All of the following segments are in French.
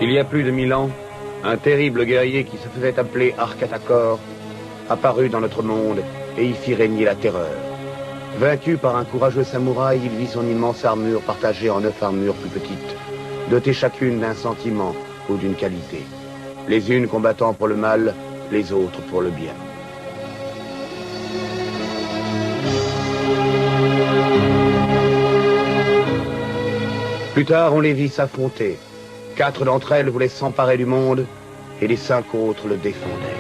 Il y a plus de 1000 ans, un terrible guerrier qui se faisait appeler Arkatakor apparut dans notre monde et y fit régner la terreur. Vaincu par un courageux samouraï, il vit son immense armure partagée en 9 armures plus petites, dotées chacune d'un sentiment ou d'une qualité. Les unes combattant pour le mal, les autres pour le bien. Plus tard, on les vit s'affronter. 4 d'entre elles voulaient s'emparer du monde et les 5 autres le défendaient.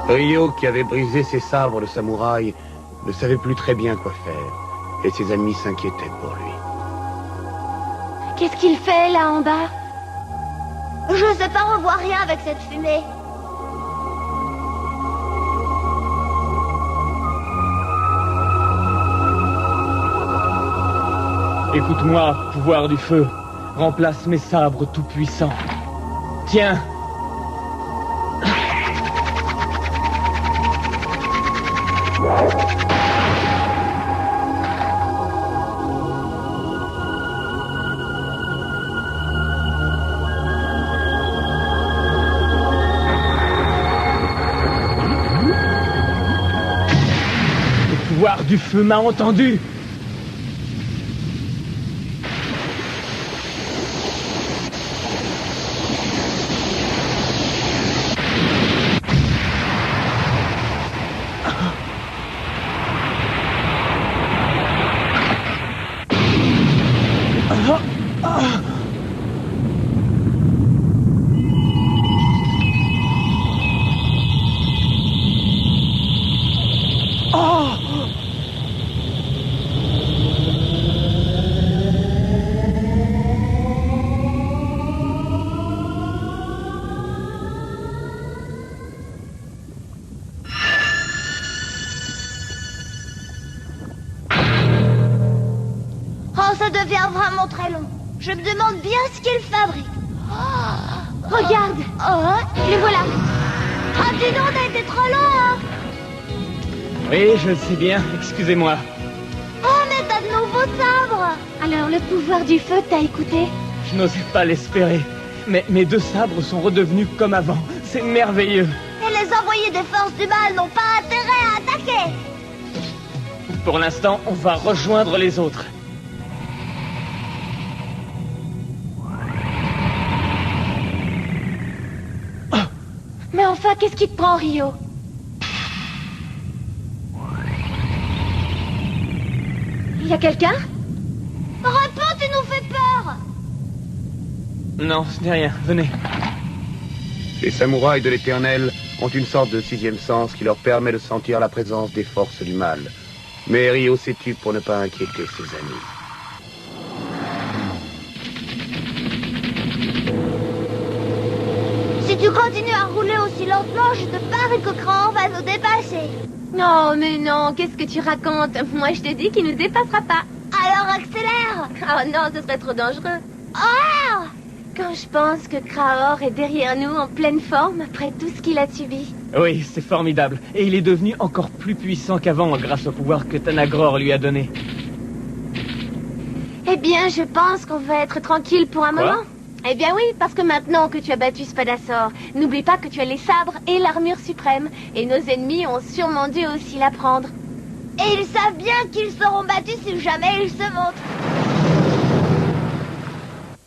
Ryo, qui avait brisé ses sabres de samouraï, ne savait plus très bien quoi faire, et ses amis s'inquiétaient pour lui. Qu'est-ce qu'il fait, là, en bas? Je sais pas, on voit rien avec cette fumée. Écoute-moi, pouvoir du feu. Remplace mes sabres tout-puissants. Tiens! Le pouvoir du feu m'a entendu! Ça devient vraiment très long. Je me demande bien ce qu'il fabrique. Oh, regarde. Les voilà. Ah, dis donc, on a été trop long, hein. Oui, je le sais bien, excusez-moi. Oh, mais t'as de nouveaux sabres. Alors, le pouvoir du feu t'a écouté? Je n'osais pas l'espérer. Mais mes 2 sabres sont redevenus comme avant. C'est merveilleux. Et les envoyés des forces du mal n'ont pas intérêt à attaquer. Pour l'instant, on va rejoindre les autres. enfin, qu'est-ce qui te prend, Rio? Il y a quelqu'un? Réponds, tu nous fais peur! Non, ce n'est rien. Venez. Les samouraïs de l'Éternel ont une sorte de sixième sens qui leur permet de sentir la présence des forces du mal. Mais Rio s'est tu pour ne pas inquiéter ses amis. Si tu continues à rouler aussi lentement, je te parie que Craon va nous dépasser. Non, mais non, qu'est-ce que tu racontes? Moi, je te dis qu'il nous dépassera pas. Alors accélère! Oh non, ce serait trop dangereux. Oh! Quand je pense que Kraor est derrière nous en pleine forme après tout ce qu'il a subi. Oui, c'est formidable. Et il est devenu encore plus puissant qu'avant grâce au pouvoir que Tanagror lui a donné. Eh bien, je pense qu'on va être tranquille pour un Quoi? moment. Eh bien oui, parce que maintenant que tu as battu Spadasor, n'oublie pas que tu as les sabres et l'armure suprême. Et nos ennemis ont sûrement dû aussi la prendre. Et ils savent bien qu'ils seront battus si jamais ils se montrent.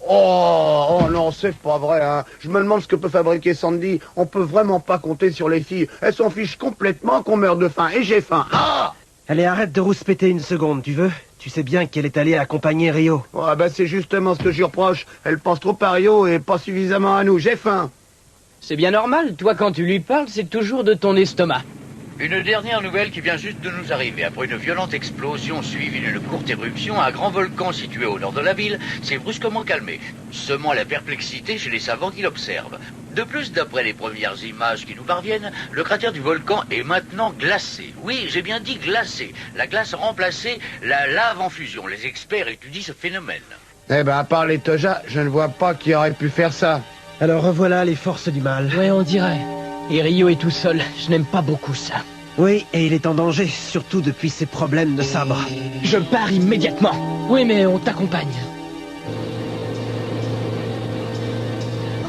Oh non, c'est pas vrai, hein. Je me demande ce que peut fabriquer Sandy. On peut vraiment pas compter sur les filles. Elles s'en fichent complètement qu'on meurt de faim. Et j'ai faim. Ah! Allez, arrête de rouspéter une seconde, tu veux? Tu sais bien qu'elle est allée accompagner Rio. Ouais, bah c'est justement ce que j'y reproche. Elle pense trop à Rio et pas suffisamment à nous. J'ai faim. C'est bien normal, toi quand tu lui parles, c'est toujours de ton estomac. Une dernière nouvelle qui vient juste de nous arriver. Après une violente explosion suivie d'une courte éruption, un grand volcan situé au nord de la ville s'est brusquement calmé, semant la perplexité chez les savants qui l'observent. De plus, d'après les premières images qui nous parviennent, le cratère du volcan est maintenant glacé. Oui, j'ai bien dit glacé. La glace a remplacé la lave en fusion. Les experts étudient ce phénomène. Eh ben, à part les Toja, je ne vois pas qui aurait pu faire ça. Alors revoilà les forces du mal. Ouais, on dirait. Et Rio est tout seul, je n'aime pas beaucoup ça. Oui, et il est en danger, surtout depuis ses problèmes de sabre. Je pars immédiatement. Oui, mais on t'accompagne.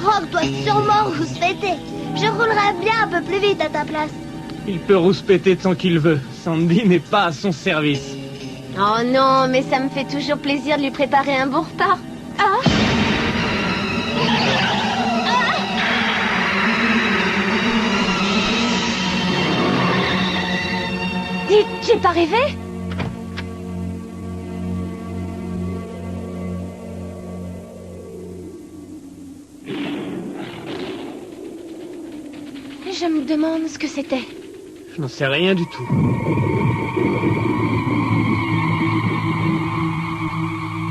Rock doit sûrement rouspéter. Je roulerai bien un peu plus vite à ta place. Il peut rouspéter tant qu'il veut. Sandy n'est pas à son service. Oh non, mais ça me fait toujours plaisir de lui préparer un bon repas. Ah! J'ai pas rêvé? Je me demande ce que c'était. Je n'en sais rien du tout.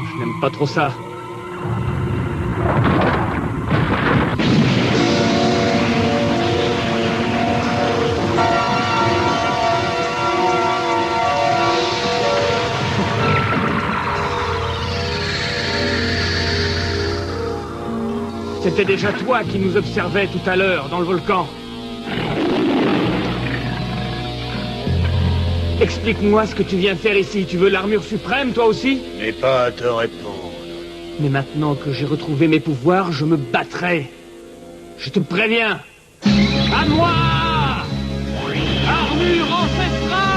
Je n'aime pas trop ça. C'était déjà toi qui nous observais tout à l'heure dans le volcan. Explique-moi ce que tu viens faire ici. Tu veux l'armure suprême, toi aussi? N'ai pas à te répondre. Mais maintenant que j'ai retrouvé mes pouvoirs, je me battrai. Je te préviens. À moi! Armure ancestrale!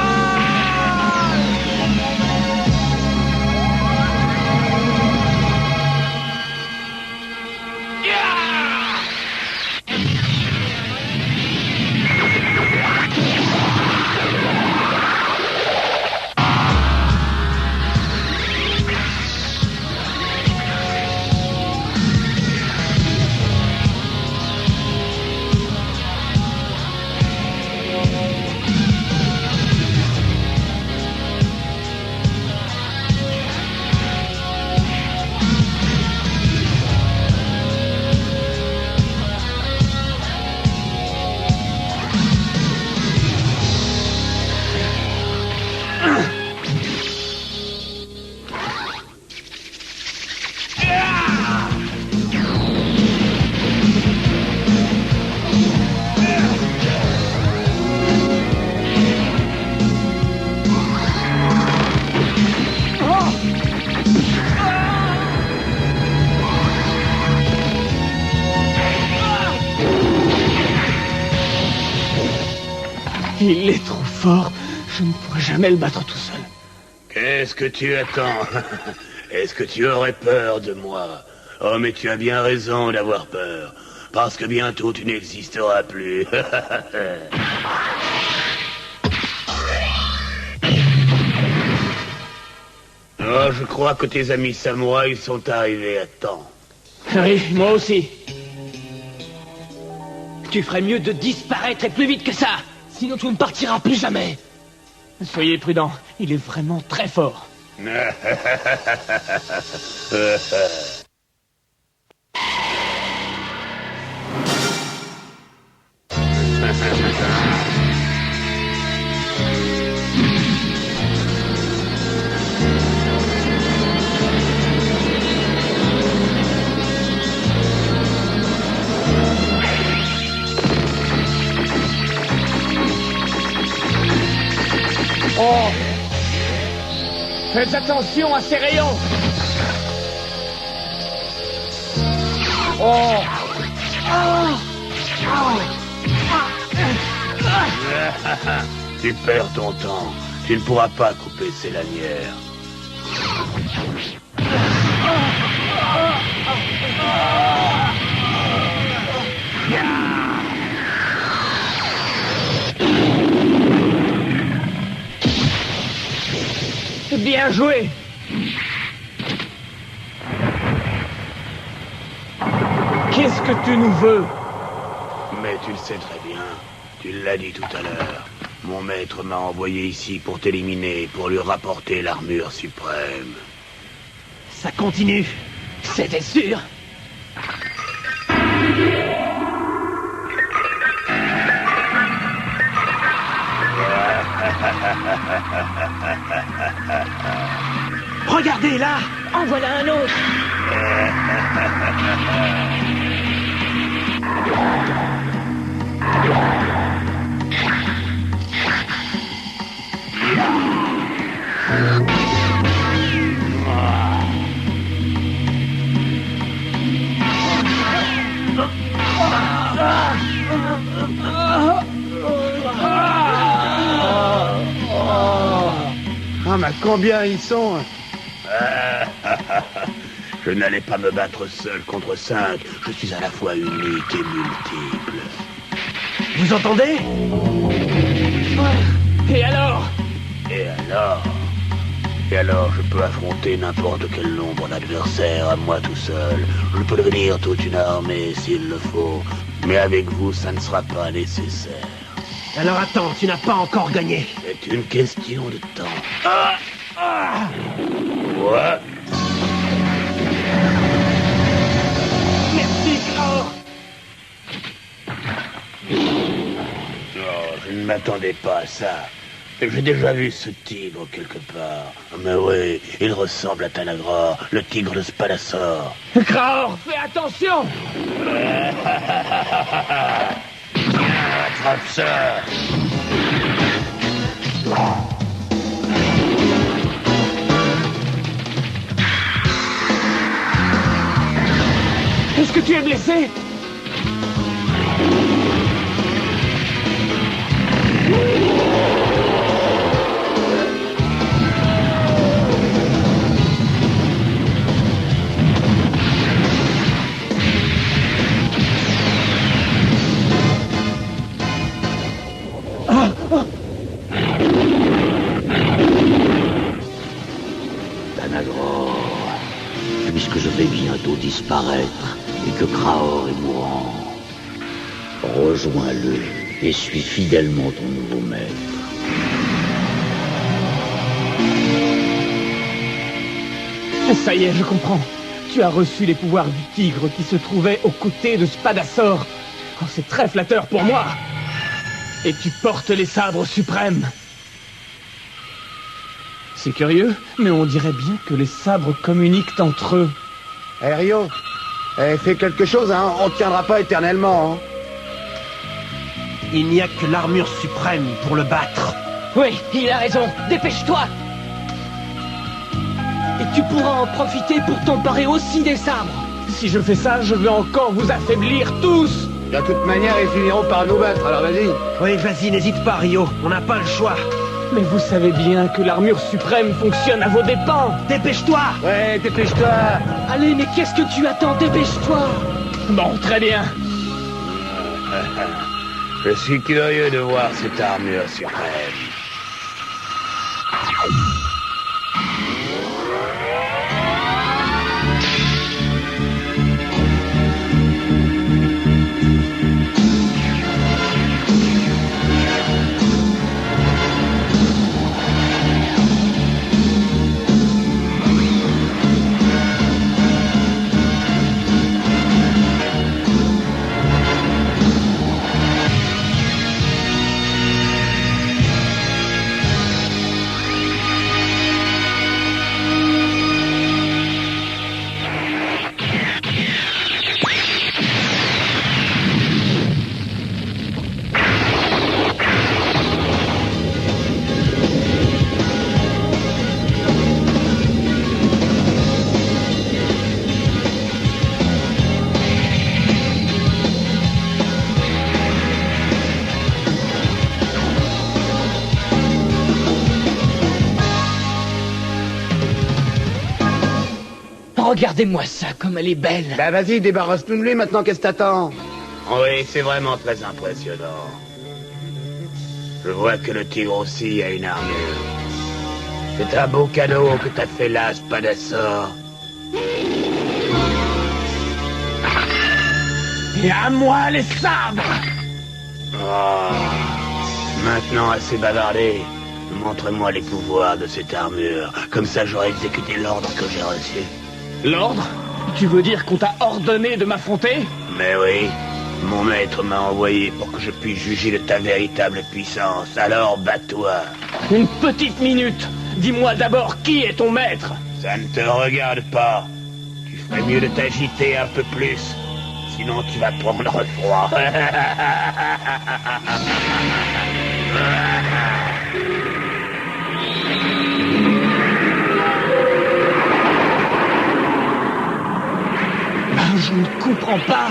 Il est trop fort. Je ne pourrai jamais le battre tout seul. Qu'est-ce que tu attends? Est-ce que tu aurais peur de moi? Oh, mais tu as bien raison d'avoir peur. parce que bientôt tu n'existeras plus. Oh, je crois que tes amis samouraïs sont arrivés à temps. Oui, moi aussi. Tu ferais mieux de disparaître et plus vite que ça. Sinon tu ne partiras plus jamais. Soyez prudents, il est vraiment très fort. Oh! Faites attention à ces rayons! Oh! Tu perds ton temps. Tu ne pourras pas couper ces lanières. Bien joué! Qu'est-ce que tu nous veux? Mais tu le sais très bien. Tu l'as dit tout à l'heure. Mon maître m'a envoyé ici pour t'éliminer, pour lui rapporter l'armure suprême. Ça continue. C'était sûr! Regardez là. En voilà un autre. Ah, mais combien ils sont? Je n'allais pas me battre seul contre 5. Je suis à la fois unique et multiple. Vous entendez? Et alors? Et alors, je peux affronter n'importe quel nombre d'adversaires à moi tout seul. Je peux devenir toute une armée s'il le faut. Mais avec vous, ça ne sera pas nécessaire. Alors attends, tu n'as pas encore gagné. C'est une question de temps. Quoi? Merci, Kraor! Non, je ne m'attendais pas à ça. J'ai déjà vu ce tigre quelque part. Mais oui, il ressemble à Tanagra, le tigre de Spadassor. Kraor, fais attention! Attrape ça! Est-ce que tu es blessé? Tanagra, puisque je vais bientôt disparaître et que Kraor est mourant, rejoins-le et suis fidèlement ton nouveau maître. Ça y est, je comprends. Tu as reçu les pouvoirs du tigre qui se trouvait aux côtés de Spadassor. Oh, c'est très flatteur pour moi. Et tu portes les sabres suprêmes. C'est curieux, mais on dirait bien que les sabres communiquent entre eux. Eh Rio, fais quelque chose, hein. On ne tiendra pas éternellement, hein. Il n'y a que l'armure suprême pour le battre. Oui, il a raison. Dépêche-toi. Et tu pourras en profiter pour t'emparer aussi des sabres. Si je fais ça, je vais encore vous affaiblir tous. De toute manière, ils finiront par nous battre, alors vas-y. Oui, vas-y, n'hésite pas, Rio. On n'a pas le choix. Mais vous savez bien que l'armure suprême fonctionne à vos dépens. Dépêche-toi. Ouais, dépêche-toi. Allez, mais qu'est-ce que tu attends? Dépêche-toi. Bon, très bien. Je suis curieux de voir cette armure suprême. Regardez-moi ça, comme elle est belle. Bah vas-y, débarrasse-nous de lui maintenant, qu'est-ce que t'attends? Oui, c'est vraiment très impressionnant. Je vois que le tigre aussi a une armure. C'est un beau cadeau que t'as fait là, Spadassor. Et à moi les sabres! Oh. Maintenant, assez bavardé. Montre-moi les pouvoirs de cette armure. Comme ça, j'aurai exécuté l'ordre que j'ai reçu. L'ordre? Tu veux dire qu'on t'a ordonné de m'affronter? Mais oui, mon maître m'a envoyé pour que je puisse juger de ta véritable puissance. Alors, bats-toi. Une petite minute. Dis-moi d'abord qui est ton maître? Ça ne te regarde pas. Tu ferais mieux de t'agiter un peu plus. Sinon, tu vas prendre froid. Je ne comprends pas.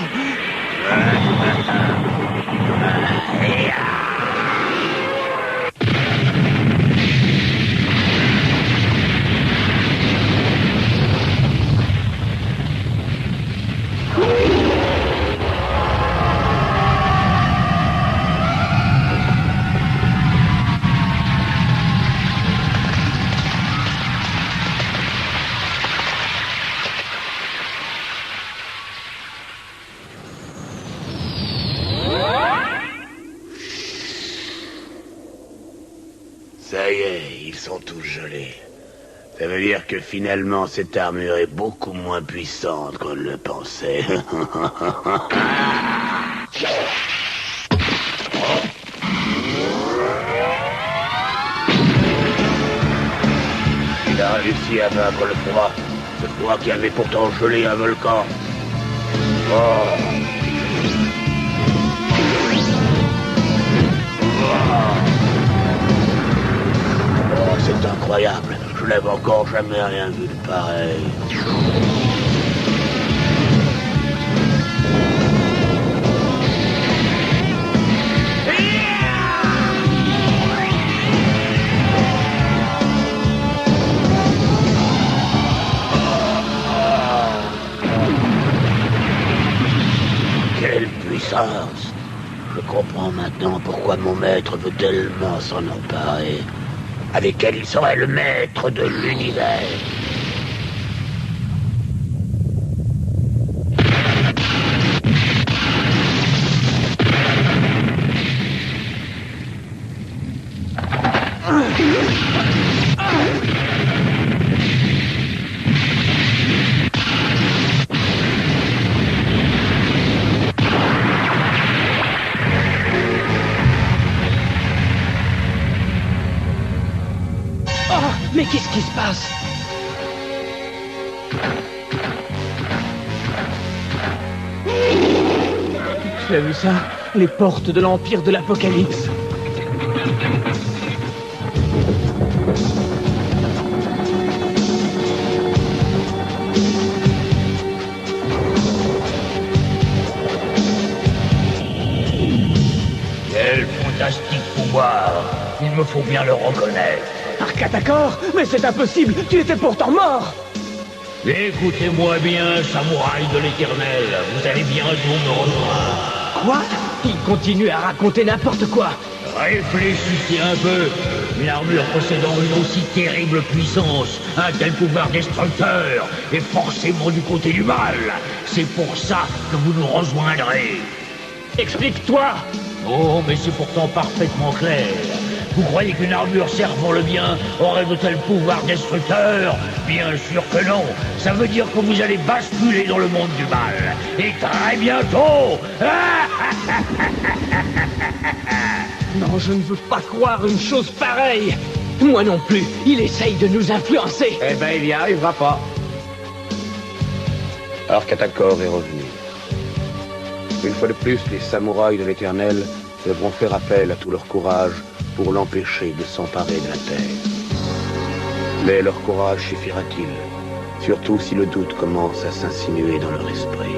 Ça y est, ils sont tous gelés. Ça veut dire que finalement, cette armure est beaucoup moins puissante qu'on ne le pensait. Il a réussi à vaincre le froid. Ce froid qui avait pourtant gelé un volcan. Oh. C'est incroyable. Je n'avais encore jamais rien vu de pareil. Quelle puissance! Je comprends maintenant pourquoi mon maître veut tellement s'en emparer. Avec elle, il serait le maître de l'univers. Mais qu'est-ce qui se passe? Tu as vu ça? Les portes de l'Empire de l'Apocalypse. Quel fantastique pouvoir! Il me faut bien le reconnaître. Arcatacor? Mais c'est impossible! Tu étais pourtant mort! Écoutez-moi bien, samouraï de l'éternel. Vous allez bientôt me rejoindre. Quoi? Il continue à raconter n'importe quoi. Réfléchissez un peu. Une armure possédant une aussi terrible puissance, un tel pouvoir destructeur, est forcément du côté du mal. C'est pour ça que vous nous rejoindrez. Explique-toi! Oh, mais c'est pourtant parfaitement clair. Vous croyez qu'une armure servant le bien aurait de tels pouvoirs destructeurs? Bien sûr que non. Ça veut dire que vous allez basculer dans le monde du mal. Et très bientôt. Non, je ne veux pas croire une chose pareille. Moi non plus. Il essaye de nous influencer. Eh ben, il n'y arrivera pas. Arkatakor est revenu. Une fois de plus, les samouraïs de l'Éternel devront faire appel à tout leur courage pour l'empêcher de s'emparer de la terre. Mais leur courage suffira-t-il? Surtout si le doute commence à s'insinuer dans leur esprit.